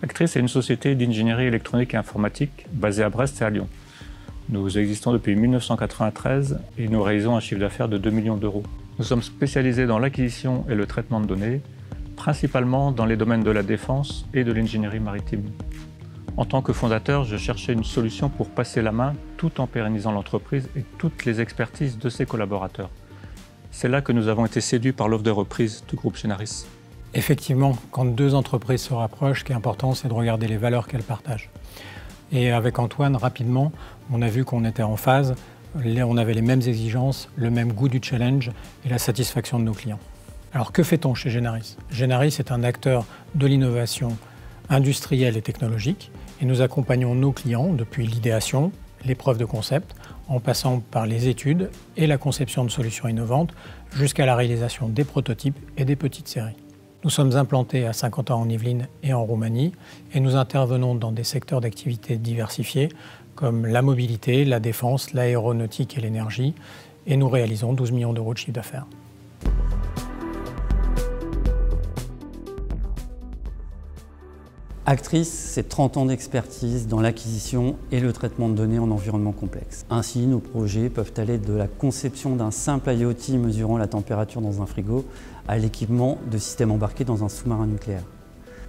Actris est une société d'ingénierie électronique et informatique basée à Brest et à Lyon. Nous existons depuis 1993 et nous réalisons un chiffre d'affaires de 2 millions d'euros. Nous sommes spécialisés dans l'acquisition et le traitement de données, principalement dans les domaines de la défense et de l'ingénierie maritime. En tant que fondateur, je cherchais une solution pour passer la main tout en pérennisant l'entreprise et toutes les expertises de ses collaborateurs. C'est là que nous avons été séduits par l'offre de reprise du groupe Génaris. Effectivement, quand deux entreprises se rapprochent, ce qui est important, c'est de regarder les valeurs qu'elles partagent. Et avec Antoine, rapidement, on a vu qu'on était en phase, on avait les mêmes exigences, le même goût du challenge et la satisfaction de nos clients. Alors que fait-on chez Génaris? Génaris est un acteur de l'innovation industrielle et technologique et nous accompagnons nos clients depuis l'idéation, l'épreuve de concept, en passant par les études et la conception de solutions innovantes jusqu'à la réalisation des prototypes et des petites séries. Nous sommes implantés à Saint-Quentin en Yvelines et en Roumanie et nous intervenons dans des secteurs d'activité diversifiés comme la mobilité, la défense, l'aéronautique et l'énergie et nous réalisons 12 millions d'euros de chiffre d'affaires. Actris, c'est 30 ans d'expertise dans l'acquisition et le traitement de données en environnement complexe. Ainsi, nos projets peuvent aller de la conception d'un simple IoT mesurant la température dans un frigo à l'équipement de systèmes embarqués dans un sous-marin nucléaire.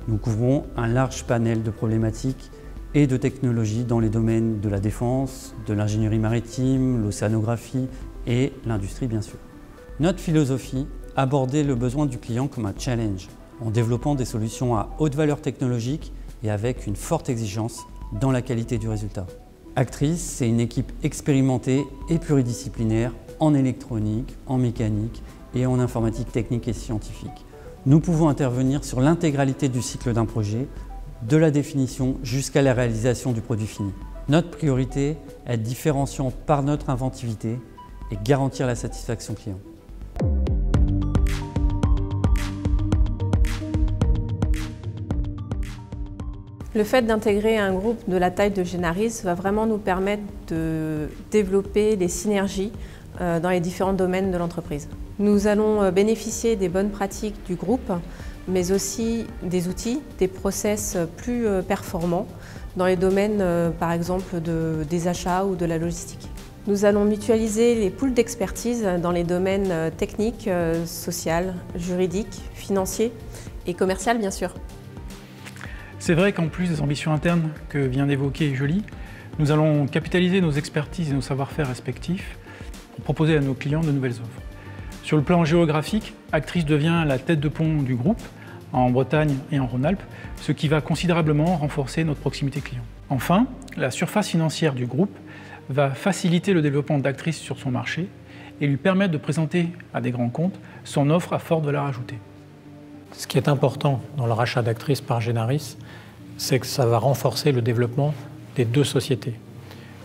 Nous couvrons un large panel de problématiques et de technologies dans les domaines de la défense, de l'ingénierie maritime, l'océanographie et l'industrie bien sûr. Notre philosophie, aborder le besoin du client comme un challenge, en développant des solutions à haute valeur technologique et avec une forte exigence dans la qualité du résultat. Actris, c'est une équipe expérimentée et pluridisciplinaire en électronique, en mécanique et en informatique technique et scientifique. Nous pouvons intervenir sur l'intégralité du cycle d'un projet, de la définition jusqu'à la réalisation du produit fini. Notre priorité est être différenciant par notre inventivité et garantir la satisfaction client. Le fait d'intégrer un groupe de la taille de Génaris va vraiment nous permettre de développer les synergies dans les différents domaines de l'entreprise. Nous allons bénéficier des bonnes pratiques du groupe, mais aussi des outils, des process plus performants dans les domaines, par exemple, des achats ou de la logistique. Nous allons mutualiser les pools d'expertise dans les domaines techniques, social, juridiques, financiers et commercial, bien sûr. C'est vrai qu'en plus des ambitions internes que vient d'évoquer Julie, nous allons capitaliser nos expertises et nos savoir-faire respectifs pour proposer à nos clients de nouvelles offres. Sur le plan géographique, Actris devient la tête de pont du groupe en Bretagne et en Rhône-Alpes, ce qui va considérablement renforcer notre proximité client. Enfin, la surface financière du groupe va faciliter le développement d'Actris sur son marché et lui permettre de présenter à des grands comptes son offre à forte valeur ajoutée. Ce qui est important dans le rachat d'Actris par Génaris, c'est que ça va renforcer le développement des deux sociétés.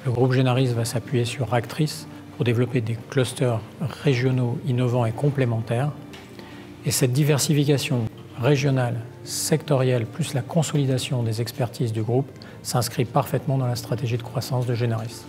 Le groupe Génaris va s'appuyer sur Actris pour développer des clusters régionaux innovants et complémentaires. Et cette diversification régionale, sectorielle, plus la consolidation des expertises du groupe s'inscrit parfaitement dans la stratégie de croissance de Génaris.